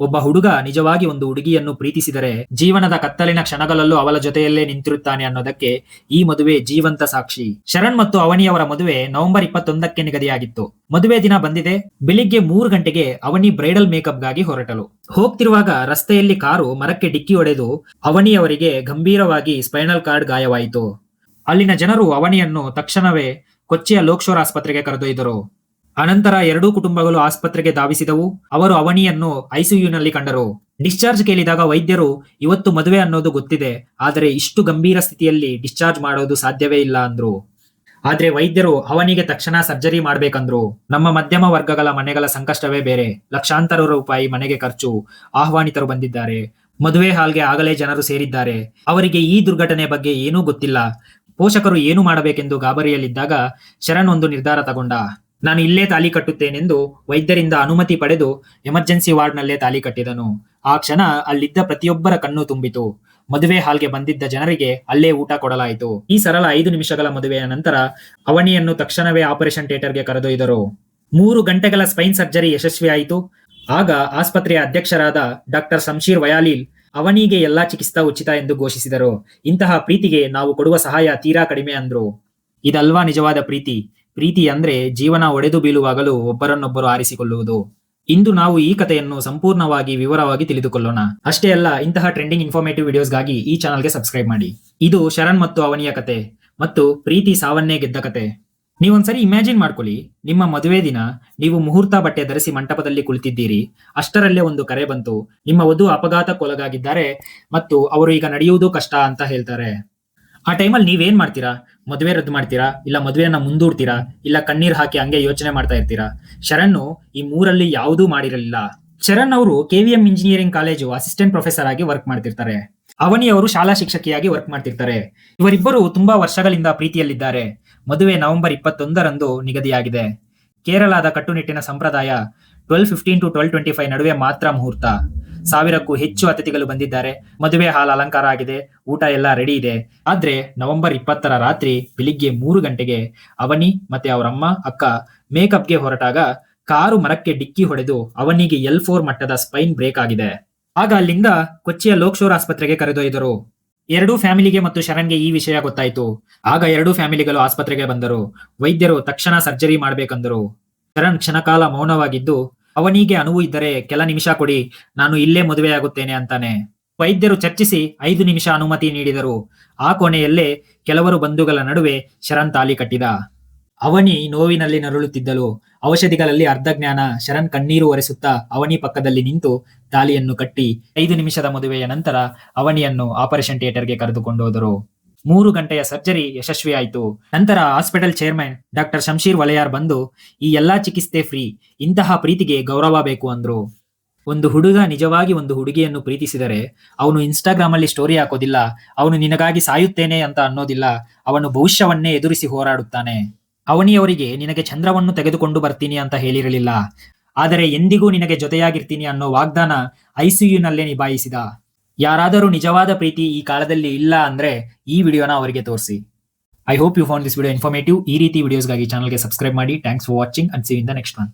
ಒಬ್ಬ ಹುಡುಗ ನಿಜವಾಗಿ ಒಂದು ಹುಡುಗಿಯನ್ನು ಪ್ರೀತಿಸಿದರೆ ಜೀವನದ ಕತ್ತಲಿನ ಕ್ಷಣಗಳಲ್ಲೂ ಅವಳ ಜೊತೆಯಲ್ಲೇ ನಿಂತಿರುತ್ತಾನೆ ಅನ್ನೋದಕ್ಕೆ ಈ ಮದುವೆ ಜೀವಂತ ಸಾಕ್ಷಿ. ಶರಣ್ ಮತ್ತು ಅವನಿಯವರ ಮದುವೆ ನವೆಂಬರ್ 21ಕ್ಕೆ ನಿಗದಿಯಾಗಿತ್ತು. ಮದುವೆ ದಿನ ಬಂದಿದೆ. ಬೆಳಿಗ್ಗೆ 3 ಗಂಟೆಗೆ ಅವನಿ ಬ್ರೈಡಲ್ ಮೇಕಪ್ಗಾಗಿ ಹೊರಟಳು. ಹೋಗ್ತಿರುವಾಗ ರಸ್ತೆಯಲ್ಲಿ ಕಾರು ಮರಕ್ಕೆ ಡಿಕ್ಕಿ ಹೊಡೆದು ಅವನಿಯವರಿಗೆ ಗಂಭೀರವಾಗಿ ಸ್ಪೈನಲ್ ಕಾರ್ಡ್ ಗಾಯವಾಯಿತು. ಅಲ್ಲಿನ ಜನರು ಅವನಿಯನ್ನು ತಕ್ಷಣವೇ ಕೊಚ್ಚಿಯ ಲೋಕಶೋರ್ ಆಸ್ಪತ್ರೆಗೆ ಕರೆದೊಯ್ದರು. ಅನಂತರ ಎರಡೂ ಕುಟುಂಬಗಳು ಆಸ್ಪತ್ರೆಗೆ ಧಾವಿಸಿದವು. ಅವರು ಅವನಿಯನ್ನು ಐಸಿಯುನಲ್ಲಿ ಕಂಡರು. ಡಿಸ್ಚಾರ್ಜ್ ಕೇಳಿದಾಗ ವೈದ್ಯರು, ಇವತ್ತು ಮದುವೆ ಅನ್ನೋದು ಗೊತ್ತಿದೆ, ಆದರೆ ಇಷ್ಟು ಗಂಭೀರ ಸ್ಥಿತಿಯಲ್ಲಿ ಡಿಸ್ಚಾರ್ಜ್ ಮಾಡೋದು ಸಾಧ್ಯವೇ ಇಲ್ಲ ಅಂದ್ರು. ಆದ್ರೆ ವೈದ್ಯರು ಅವನಿಗೆ ತಕ್ಷಣ ಸರ್ಜರಿ ಮಾಡ್ಬೇಕಂದ್ರು. ನಮ್ಮ ಮಧ್ಯಮ ವರ್ಗಗಳ ಮನೆಗಳ ಸಂಕಷ್ಟವೇ ಬೇರೆ. ಲಕ್ಷಾಂತರ ರೂಪಾಯಿ ಮನೆಗೆ ಖರ್ಚು. ಆಹ್ವಾನಿತರು ಬಂದಿದ್ದಾರೆ. ಮದುವೆ ಹಾಲ್ಗೆ ಆಗಲೇ ಜನರು ಸೇರಿದ್ದಾರೆ. ಅವರಿಗೆ ಈ ದುರ್ಘಟನೆ ಬಗ್ಗೆ ಏನೂ ಗೊತ್ತಿಲ್ಲ. ಪೋಷಕರು ಏನು ಮಾಡಬೇಕೆಂದು ಗಾಬರಿಯಲ್ಲಿದ್ದಾಗ ಶರಣ್ ಒಂದು ನಿರ್ಧಾರ ತಗೊಂಡ. ನಾನು ಇಲ್ಲೇ ತಾಲಿ ಕಟ್ಟುತ್ತೇನೆಂದು ವೈದ್ಯರಿಂದ ಅನುಮತಿ ಪಡೆದು ಎಮರ್ಜೆನ್ಸಿ ವಾರ್ಡ್ನಲ್ಲೇ ತಾಲಿ ಕಟ್ಟಿದನು. ಆ ಕ್ಷಣ ಅಲ್ಲಿದ್ದ ಪ್ರತಿಯೊಬ್ಬರ ಕಣ್ಣು ತುಂಬಿತು. ಮದುವೆ ಹಾಲ್ಗೆ ಬಂದಿದ್ದ ಜನರಿಗೆ ಅಲ್ಲೇ ಊಟ ಕೊಡಲಾಯಿತು. ಈ ಸರಳ 5 ನಿಮಿಷಗಳ ಮದುವೆಯ ನಂತರ ಅವನಿಯನ್ನು ತಕ್ಷಣವೇ ಆಪರೇಷನ್ ಥಿಯೇಟರ್ಗೆ ಕರೆದೊಯ್ದರು. 3 ಗಂಟೆಗಳ ಸ್ಪೈನ್ ಸರ್ಜರಿ ಯಶಸ್ವಿಯಾಯಿತು. ಆಗ ಆಸ್ಪತ್ರೆಯ ಅಧ್ಯಕ್ಷರಾದ ಡಾಕ್ಟರ್ ಶಂಶೀರ್ ವಯಾಲೀಲ್ ಅವನಿಗೆ ಎಲ್ಲಾ ಚಿಕಿತ್ಸಾ ಉಚಿತ ಎಂದು ಘೋಷಿಸಿದರು. ಇಂತಹ ಪ್ರೀತಿಗೆ ನಾವು ಕೊಡುವ ಸಹಾಯ ತೀರಾ ಕಡಿಮೆ ಅಂದ್ರು. ಇದಲ್ವಾ ನಿಜವಾದ ಪ್ರೀತಿ? ಪ್ರೀತಿ ಅಂದ್ರೆ ಜೀವನ ಒಡೆದು ಬೀಳುವಾಗಲೂ ಒಬ್ಬರನ್ನೊಬ್ಬರು ಆರಿಸಿಕೊಳ್ಳುವುದು. ಇಂದು ನಾವು ಈ ಕಥೆಯನ್ನು ಸಂಪೂರ್ಣವಾಗಿ ವಿವರವಾಗಿ ತಿಳಿದುಕೊಳ್ಳೋಣ. ಅಷ್ಟೇ ಅಲ್ಲ, ಇಂತಹ ಟ್ರೆಂಡಿಂಗ್ ಇನ್ಫಾರ್ಮೇಟಿವ್ ವಿಡಿಯೋಸ್ಗಾಗಿ ಈ ಚಾನಲ್ಗೆ ಸಬ್ಸ್ಕ್ರೈಬ್ ಮಾಡಿ. ಇದು ಶರಣ್ ಮತ್ತು ಅವನಿಯ ಕತೆ ಮತ್ತು ಪ್ರೀತಿ ಸಾವನ್ನೇ ಗೆದ್ದ ಕತೆ. ನೀವೊಂದ್ಸರಿ ಇಮ್ಯಾಜಿನ್ ಮಾಡ್ಕೊಳ್ಳಿ, ನಿಮ್ಮ ಮದುವೆ ದಿನ ನೀವು ಮುಹೂರ್ತ ಬಟ್ಟೆ ಧರಿಸಿ ಮಂಟಪದಲ್ಲಿ ಕುಳಿತಿದ್ದೀರಿ. ಅಷ್ಟರಲ್ಲೇ ಒಂದು ಕರೆ ಬಂತು. ನಿಮ್ಮ ವಧು ಅಪಘಾತಕ್ಕೊಳಗಾಗಿದ್ದಾರೆ ಮತ್ತು ಅವರು ಈಗ ನಡೆಯುವುದು ಕಷ್ಟ ಅಂತ ಹೇಳ್ತಾರೆ. ಆ ಟೈಮಲ್ಲಿ ನೀವೇನ್ ಮಾಡ್ತೀರಾ? ಮದುವೆ ರದ್ದು ಮಾಡ್ತೀರಾ? ಇಲ್ಲ ಮದುವೆಯನ್ನ ಮುಂದೂಡ್ತೀರಾ? ಇಲ್ಲ ಕಣ್ಣೀರ್ ಹಾಕಿ ಹಂಗೆ ಯೋಚನೆ ಮಾಡ್ತಾ ಇರ್ತೀರಾ? ಶರಣ್ ಈ 3ರಲ್ಲಿ ಯಾವುದೂ ಮಾಡಿರಲಿಲ್ಲ. ಶರಣ್ ಅವರು KVM engineering college assistant professor ಆಗಿ ವರ್ಕ್ ಮಾಡ್ತಿರ್ತಾರೆ. ಅವನಿ ಅವರು ಶಾಲಾ ಶಿಕ್ಷಕಿಯಾಗಿ ವರ್ಕ್ ಮಾಡ್ತಿರ್ತಾರೆ. ಇವರಿಬ್ಬರು ತುಂಬಾ ವರ್ಷಗಳಿಂದ ಪ್ರೀತಿಯಲ್ಲಿದ್ದಾರೆ. ಮದುವೆ ನವೆಂಬರ್ 21ರಂದು ನಿಗದಿಯಾಗಿದೆ. ಕೇರಳದ ಕಟ್ಟುನಿಟ್ಟಿನ ಸಂಪ್ರದಾಯ 12:15 to 12:25 ನಡುವೆ ಮಾತ್ರ ಮುಹೂರ್ತ. 1000ಕ್ಕೂ ಹೆಚ್ಚು ಅತಿಥಿಗಳು ಬಂದಿದ್ದಾರೆ. ಮದುವೆ ಹಾಲ್ ಅಲಂಕಾರ ಆಗಿದೆ. ಊಟ ಎಲ್ಲ ರೆಡಿ ಇದೆ. ಆದ್ರೆ ನವೆಂಬರ್ 20ರ ರಾತ್ರಿ ಬೆಳಿಗ್ಗೆ 3 ಗಂಟೆಗೆ ಅವನಿ ಮತ್ತೆ ಅವರಮ್ಮ ಅಕ್ಕ ಮೇಕಪ್ಗೆ ಹೊರಟಾಗ ಕಾರು ಮರಕ್ಕೆ ಡಿಕ್ಕಿ ಹೊಡೆದು ಅವನಿಗೆ L4 ಮಟ್ಟದ ಸ್ಪೈನ್ ಬ್ರೇಕ್ ಆಗಿದೆ. ಆಗ ಅಲ್ಲಿಂದ ಕೊಚ್ಚಿಯ ಲೋಕಶೋರ್ ಆಸ್ಪತ್ರೆಗೆ ಕರೆದೊಯ್ದರು. ಎರಡೂ ಫ್ಯಾಮಿಲಿಗೆ ಮತ್ತು ಶರಣ್ಗೆ ಈ ವಿಷಯ ಗೊತ್ತಾಯ್ತು. ಆಗ ಎರಡೂ ಫ್ಯಾಮಿಲಿಗಳು ಆಸ್ಪತ್ರೆಗೆ ಬಂದರು. ವೈದ್ಯರು ತಕ್ಷಣ ಸರ್ಜರಿ ಮಾಡ್ಬೇಕಂದರು. ಶರಣ್ ಕ್ಷಣಕಾಲ ಮೌನವಾಗಿದ್ದು, ಅವನಿಗೆ ಅನುವು ಇದ್ದರೆ ಕೆಲ ನಿಮಿಷ ಕೊಡಿ, ನಾನು ಇಲ್ಲೇ ಮದುವೆಯಾಗುತ್ತೇನೆ ಅಂತಾನೆ. ವೈದ್ಯರು ಚರ್ಚಿಸಿ 5 ನಿಮಿಷ ಅನುಮತಿ ನೀಡಿದರು. ಆ ಕೊನೆಯಲ್ಲೇ ಕೆಲವರು ಬಂಧುಗಳ ನಡುವೆ ಶರಣ್ ತಾಲಿ ಕಟ್ಟಿದ. ಅವನಿ ನೋವಿನಲ್ಲಿ ನರಳುತ್ತಿದ್ದಳು. ಔಷಧಿಗಳಲ್ಲಿ ಅರ್ಧ ಜ್ಞಾನ. ಶರಣ್ ಕಣ್ಣೀರು ಒರೆಸುತ್ತಾ ಅವನಿ ಪಕ್ಕದಲ್ಲಿ ನಿಂತು ತಾಲಿಯನ್ನು ಕಟ್ಟಿ 5 ನಿಮಿಷದ ಮದುವೆಯ ನಂತರ ಅವನಿಯನ್ನು ಆಪರೇಷನ್ ಥಿಯೇಟರ್ಗೆ ಕರೆದುಕೊಂಡು ಹೋದರು. 3 ಗಂಟೆಯ ಸರ್ಜರಿ ಯಶಸ್ವಿಯಾಯಿತು. ನಂತರ ಹಾಸ್ಪಿಟಲ್ ಚೇರ್ಮನ್ ಡಾಕ್ಟರ್ ಶಂಶೀರ್ ವಲಯಾರ್ ಬಂದು, ಈ ಎಲ್ಲಾ ಚಿಕಿತ್ಸೆ ಫ್ರೀ, ಇಂತಹ ಪ್ರೀತಿಗೆ ಗೌರವ ಬೇಕು ಅಂದ್ರು. ಒಂದು ಹುಡುಗ ನಿಜವಾಗಿ ಒಂದು ಹುಡುಗಿಯನ್ನು ಪ್ರೀತಿಸಿದರೆ ಅವನು ಇನ್ಸ್ಟಾಗ್ರಾಮ್ ಅಲ್ಲಿ ಸ್ಟೋರಿ ಹಾಕೋದಿಲ್ಲ. ಅವನು ನಿನಗಾಗಿ ಸಾಯುತ್ತೇನೆ ಅಂತ ಅನ್ನೋದಿಲ್ಲ. ಅವನು ಭವಿಷ್ಯವನ್ನೇ ಎದುರಿಸಿ ಹೋರಾಡುತ್ತಾನೆ. ಅವನಿಯವರಿಗೆ ನಿನಗೆ ಚಂದ್ರವನ್ನು ತೆಗೆದುಕೊಂಡು ಬರ್ತೀನಿ ಅಂತ ಹೇಳಿರಲಿಲ್ಲ, ಆದರೆ ಎಂದಿಗೂ ನಿನಗೆ ಜೊತೆಯಾಗಿರ್ತೀನಿ ಅನ್ನೋ ವಾಗ್ದಾನ ಐಸಿಯುನಲ್ಲೇ ನಿಭಾಯಿಸಿದ. ಯಾರಾದರೂ ನಿಜವಾದ ಪ್ರೀತಿ ಈ ಕಾಲದಲ್ಲಿ ಇಲ್ಲ ಅಂದ್ರೆ ಈ ವಿಡಿಯೋನ ಅವರಿಗೆ ತೋರಿಸಿ. I hope you found this video informative. ಈ ರೀತಿ ವಿಡಿಯೋಸ್ಗಾಗಿ ಚಾನಲ್ಗೆ ಸಬ್ಸ್ಕ್ರೈಬ್ ಮಾಡಿ. Thanks for watching and see you in the next one.